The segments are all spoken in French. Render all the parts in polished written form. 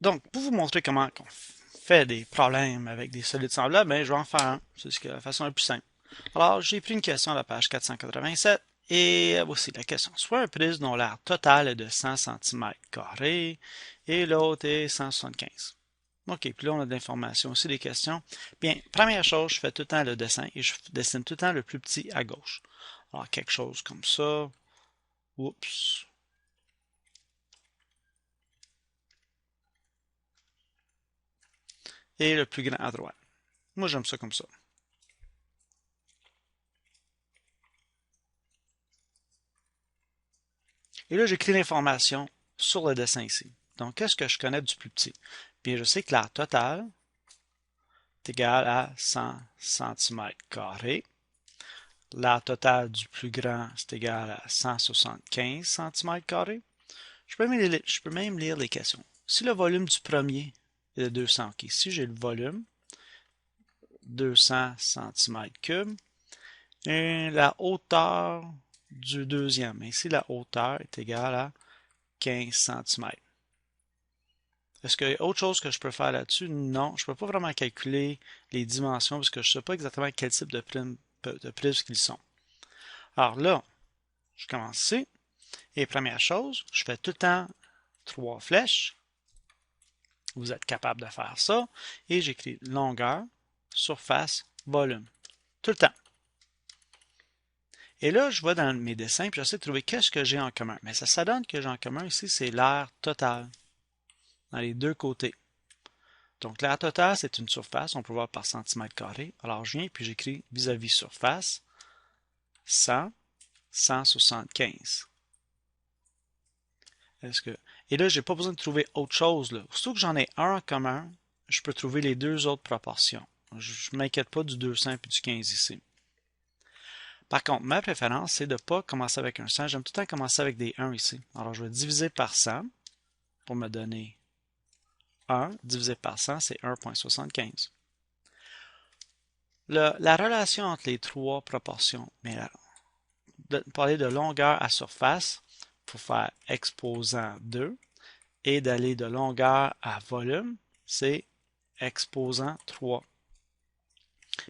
Donc, pour vous montrer comment on fait des problèmes avec des solides semblables, ben, je vais en faire un. C'est la façon la plus simple. Alors, j'ai pris une question à la page 487 et voici la question. Soit un prisme dont l'aire totale est de 100 cm² et l'autre est 175. OK, puis là, on a de l'information aussi, des questions. Bien, première chose, je fais tout le temps le dessin et je dessine tout le temps le plus petit à gauche. Alors, quelque chose comme ça. Oups. Et le plus grand à droite. Moi, j'aime ça comme ça. Et là, j'écris l'information sur le dessin ici. Donc, qu'est-ce que je connais du plus petit? Bien, je sais que l'aire totale est égale à 100 cm². L'aire totale du plus grand, c'est égal à 175 cm². Je peux même lire les questions. Si le volume du premier est de 200, ok, si j'ai le volume, 200 cm3, et la hauteur du deuxième, ici la hauteur est égale à 15 cm. Est-ce qu'il y a autre chose que je peux faire là-dessus? Non, je ne peux pas vraiment calculer les dimensions parce que je ne sais pas exactement quel type de prisme qu'ils sont. Alors là, je commence ici. Et première chose, je fais tout le temps trois flèches. Vous êtes capable de faire ça. Et j'écris longueur, surface, volume. Tout le temps. Et là, je vais dans mes dessins et j'essaie de trouver qu'est-ce que j'ai en commun. Mais ça donne que j'ai en commun ici, c'est l'aire totale dans les deux côtés. Donc, l'aire totale, c'est une surface, on peut voir par centimètre carré. Alors, je viens puis j'écris vis-à-vis surface 100, 175. Est-ce que... Et là, j'ai pas besoin de trouver autre chose, là. Surtout que j'en ai un en commun, je peux trouver les deux autres proportions. Je ne m'inquiète pas du 200 et du 15 ici. Par contre, ma préférence, c'est de ne pas commencer avec un 100. J'aime tout le temps commencer avec des 1 ici. Alors, je vais diviser par 100 pour me donner 1 divisé par 100, c'est 1,75. La relation entre les trois proportions, mais parler de longueur à surface, il faut faire exposant 2, et d'aller de longueur à volume, c'est exposant 3.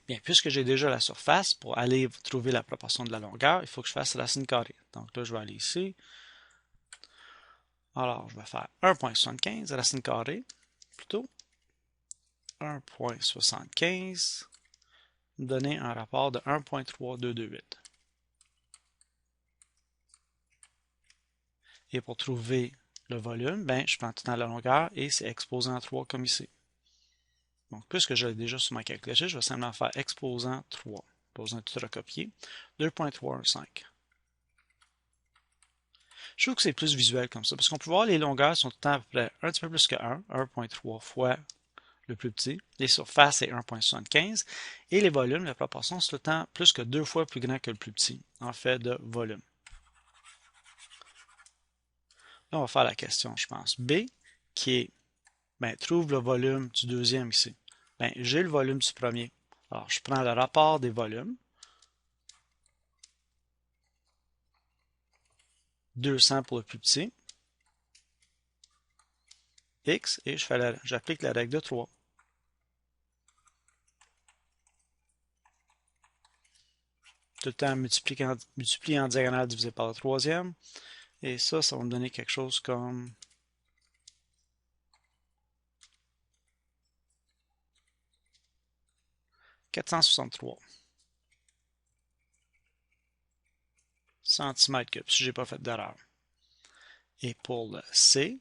Bien, puisque j'ai déjà la surface, pour aller trouver la proportion de la longueur, il faut que je fasse racine carrée. Donc là, je vais aller ici. Alors, je vais faire 1,75 racine carrée, plutôt 1,75, me donner un rapport de 1,3228. Et pour trouver le volume, ben, je prends tout le temps la longueur et c'est exposant 3 comme ici. Donc, puisque je l'ai déjà sur ma calculatrice, je vais simplement faire exposant 3. Pas besoin de tout recopier. 2,315. Je trouve que c'est plus visuel comme ça, parce qu'on peut voir les longueurs sont tout le temps à peu près un petit peu plus que 1, 1,3 fois le plus petit. Les surfaces, c'est 1,75. Et les volumes, la proportion, c'est tout le temps plus que 2 fois plus grand que le plus petit, en fait, de volume. Là, on va faire la question, je pense, B, qui est, ben, trouve le volume du deuxième ici. Ben, j'ai le volume du premier. Alors, je prends le rapport des volumes. 200 pour le plus petit. X, et j'applique la règle de 3. Tout le temps multiplié en diagonale divisé par le troisième. Et ça va me donner quelque chose comme 463 cm3, si j'ai pas fait d'erreur. Et pour le C,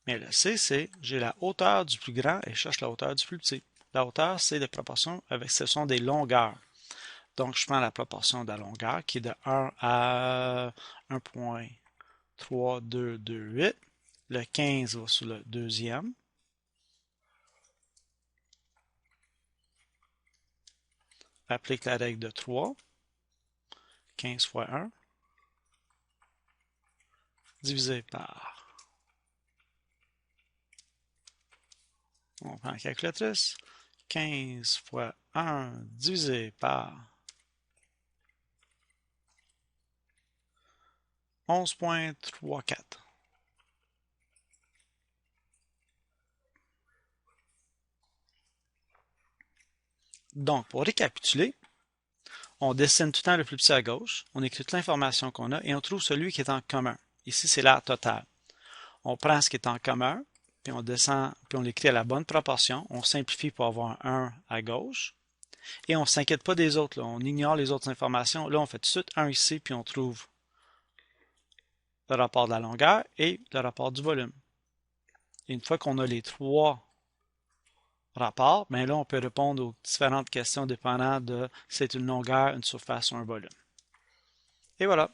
mais le C, c'est j'ai la hauteur du plus grand et je cherche la hauteur du plus petit. La hauteur, c'est des proportions avec, ce sont des longueurs. Donc, je prends la proportion de la longueur qui est de 1 à 1,3228. Le 15 va sur le deuxième. Applique la règle de 3. 15 fois 1 divisé par... On prend la calculatrice. 15 fois 1 divisé par 11,34. Donc, pour récapituler, on dessine tout le temps le plus petit à gauche, on écrit toute l'information qu'on a et on trouve celui qui est en commun. Ici, c'est l'aire totale. On prend ce qui est en commun, puis on descend, puis on l'écrit à la bonne proportion. On simplifie pour avoir un 1 à gauche. Et on ne s'inquiète pas des autres. Là. On ignore les autres informations. Là, on fait tout de suite 1 ici, puis on trouve le rapport de la longueur et le rapport du volume. Et une fois qu'on a les trois rapports, bien là, on peut répondre aux différentes questions dépendant de si c'est une longueur, une surface ou un volume. Et voilà.